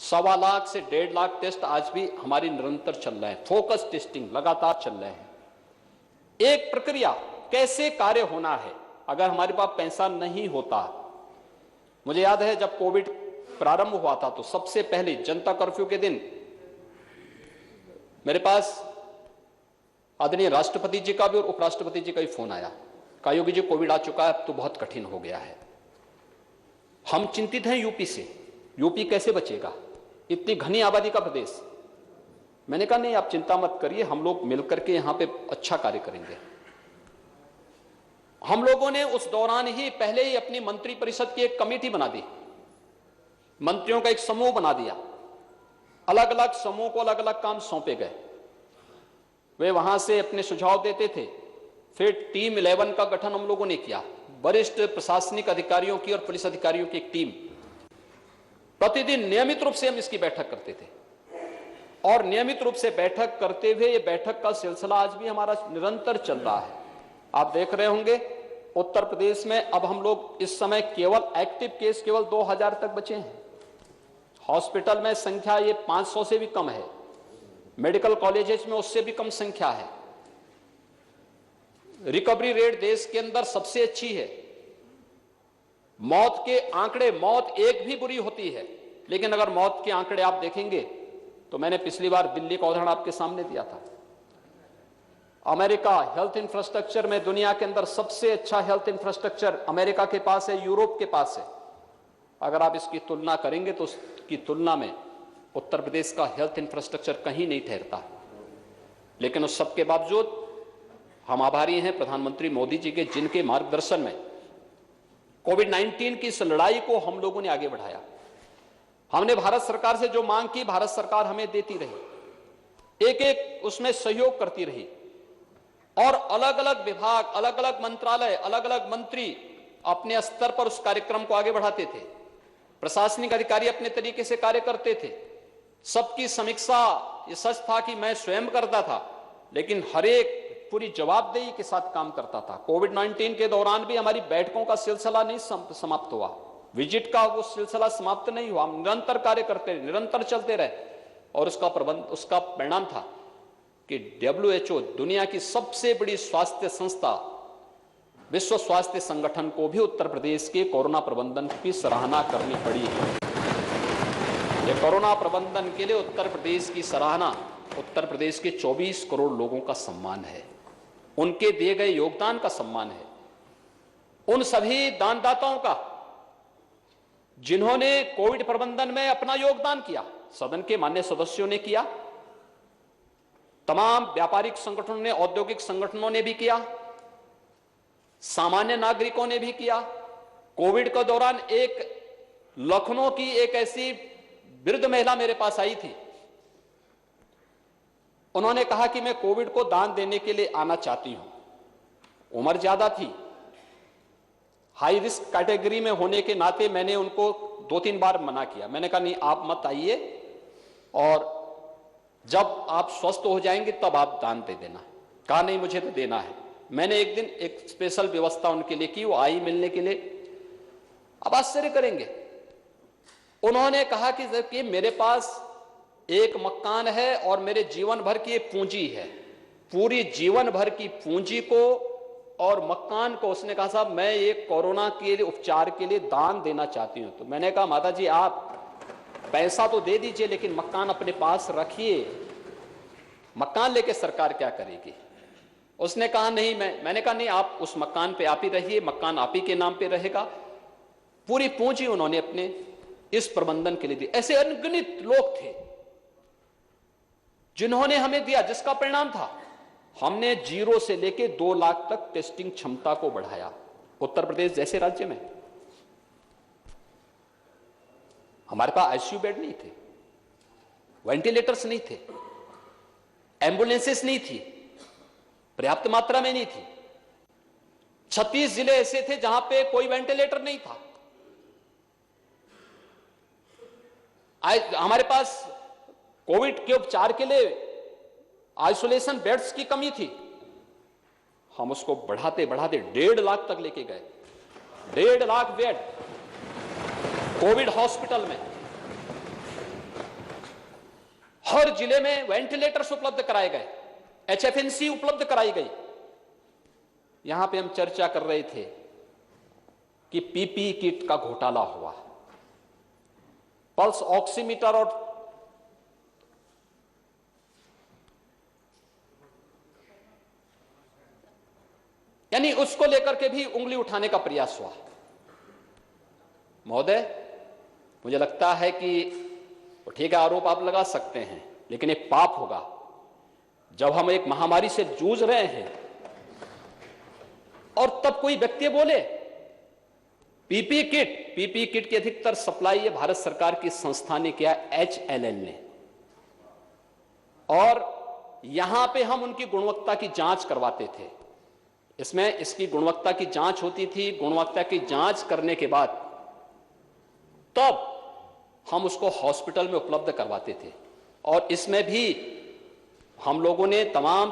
1.25 लाख से 1.5 लाख टेस्ट आज भी हमारी निरंतर चल रहे हैं, फोकस टेस्टिंग लगातार चल रहे हैं। एक प्रक्रिया कैसे कार्य होना है, अगर हमारे पास पैसा नहीं होता। मुझे याद है जब कोविड प्रारंभ हुआ था तो सबसे पहले जनता कर्फ्यू के दिन मेरे पास आदरणीय राष्ट्रपति जी का भी और उपराष्ट्रपति जी का भी फोन आया, कहा योगी जी कोविड आ चुका है, अब तो बहुत कठिन हो गया है। हम चिंतित हैं यूपी से, यूपी कैसे बचेगा, इतनी घनी आबादी का प्रदेश। मैंने कहा नहीं आप चिंता मत करिए, हम लोग मिलकर के यहां पे अच्छा कार्य करेंगे। हम लोगों ने उस दौरान ही पहले ही अपनी मंत्री परिषद की एक कमेटी बना दी, मंत्रियों का एक समूह बना दिया, अलग अलग समूह को अलग अलग काम सौंपे गए, वे वहां से अपने सुझाव देते थे। फिर टीम 11 का गठन हम लोगों ने किया, वरिष्ठ प्रशासनिक अधिकारियों की और पुलिस अधिकारियों की एक टीम। प्रतिदिन नियमित रूप से हम इसकी बैठक करते थे और नियमित रूप से बैठक करते हुए ये बैठक का सिलसिला आज भी हमारा निरंतर चल रहा है। आप देख रहे होंगे उत्तर प्रदेश में अब हम लोग इस समय केवल एक्टिव केस केवल 2000 तक बचे हैं। हॉस्पिटल में संख्या ये 500 से भी कम है, मेडिकल कॉलेजेस में उससे भी कम संख्या है। रिकवरी रेट देश के अंदर सबसे अच्छी है। मौत के आंकड़े, मौत एक भी बुरी होती है, लेकिन अगर मौत के आंकड़े आप देखेंगे तो मैंने पिछली बार दिल्ली का उदाहरण आपके सामने दिया था। अमेरिका हेल्थ इंफ्रास्ट्रक्चर में दुनिया के अंदर सबसे अच्छा हेल्थ इंफ्रास्ट्रक्चर अमेरिका के पास है, यूरोप के पास है। अगर आप इसकी तुलना करेंगे तो उसकी तुलना में उत्तर प्रदेश का हेल्थ इंफ्रास्ट्रक्चर कहीं नहीं ठहरता। लेकिन उस सबके बावजूद हम आभारी हैं प्रधानमंत्री मोदी जी के, जिनके मार्गदर्शन में कोविड-19 की इस लड़ाई को हम लोगों ने आगे बढ़ाया। हमने भारत सरकार से जो मांग की, भारत सरकार हमें देती रही, एक एक उसमें सहयोग करती रही और अलग अलग विभाग, अलग अलग मंत्रालय, अलग अलग मंत्री अपने स्तर पर उस कार्यक्रम को आगे बढ़ाते थे। प्रशासनिक अधिकारी अपने तरीके से कार्य करते थे। सबकी समीक्षा, ये सच था कि मैं स्वयं करता था, लेकिन हर एक पूरी जवाबदेही के साथ काम करता था। कोविड-19 के दौरान भी हमारी बैठकों का सिलसिला नहीं समाप्त हुआ, विजिट का वो सिलसिला समाप्त नहीं हुआ। हम निरंतर कार्य करते रहे, निरंतर चलते रहे और उसका परिणाम था कि WHO, दुनिया की सबसे बड़ी स्वास्थ्य संस्था, विश्व स्वास्थ्य संगठन को भी उत्तर प्रदेश के कोरोना प्रबंधन की सराहना करनी पड़ी है। ये कोरोना प्रबंधन के लिए उत्तर प्रदेश की सराहना उत्तर प्रदेश के 24 करोड़ लोगों का सम्मान है, उनके दिए गए योगदान का सम्मान है, उन सभी दानदाताओं का जिन्होंने कोविड प्रबंधन में अपना योगदान किया। सदन के मान्य सदस्यों ने किया, तमाम व्यापारिक संगठनों ने, औद्योगिक संगठनों ने भी किया, सामान्य नागरिकों ने भी किया। कोविड के दौरान एक लखनऊ की एक ऐसी वृद्ध महिला मेरे पास आई थी, उन्होंने कहा कि मैं कोविड को दान देने के लिए आना चाहती हूं। उम्र ज्यादा थी, हाई रिस्क कैटेगरी में होने के नाते मैंने उनको 2-3 बार मना किया। मैंने कहा नहीं आप मत आइए और जब आप स्वस्थ हो जाएंगे तब आप दान दे देना। कहा नहीं मुझे तो देना है। मैंने एक दिन एक स्पेशल व्यवस्था उनके लिए की, वो आई मिलने के लिए। अब आश्चर्य करेंगे, उन्होंने कहा कि मेरे पास एक मकान है और मेरे जीवन भर की ये पूंजी है, पूरी जीवन भर की पूंजी को और मकान को, उसने कहा साहब मैं ये कोरोना के लिए उपचार के लिए दान देना चाहती हूं। तो मैंने कहा माता जी आप पैसा तो दे दीजिए लेकिन मकान अपने पास रखिए, मकान लेके सरकार क्या करेगी। उसने कहा नहीं, मैंने कहा नहीं आप उस मकान पे आप ही रहिए, मकान आप ही के नाम पे रहेगा। पूरी पूंजी उन्होंने अपने इस प्रबंधन के लिए दी। ऐसे अनगिनत लोग थे जिन्होंने हमें दिया, जिसका परिणाम था हमने 0 से लेके 2 लाख तक टेस्टिंग क्षमता को बढ़ाया। उत्तर प्रदेश जैसे राज्य में हमारे पास आईसीयू बेड नहीं थे, वेंटिलेटर्स नहीं थे, एम्बुलेंसेस नहीं थी, पर्याप्त मात्रा में नहीं थी। 36 जिले ऐसे थे जहां पे कोई वेंटिलेटर नहीं था। हमारे पास कोविड के उपचार के लिए आइसोलेशन बेड्स की कमी थी, हम उसको बढ़ाते बढ़ाते 1.5 लाख तक लेके गए। 1.5 लाख बेड कोविड हॉस्पिटल में। हर जिले में वेंटिलेटर्स उपलब्ध कराए गए, HFNC उपलब्ध कराई गई। यहां पे हम चर्चा कर रहे थे कि PPE किट का घोटाला हुआ, पल्स ऑक्सीमीटर और यानी उसको लेकर के भी उंगली उठाने का प्रयास हुआ। महोदय, मुझे लगता है कि ठीक है, आरोप आप लगा सकते हैं, लेकिन एक पाप होगा जब हम एक महामारी से जूझ रहे हैं और तब कोई व्यक्ति बोले पीपी किट की अधिकतर सप्लाई ये भारत सरकार की संस्था ने किया, HLL ने, और यहां पे हम उनकी गुणवत्ता की जांच करवाते थे। इसमें इसकी गुणवत्ता की जांच होती थी, गुणवत्ता की जांच करने के बाद तब हम उसको हॉस्पिटल में उपलब्ध करवाते थे। और इसमें भी हम लोगों ने तमाम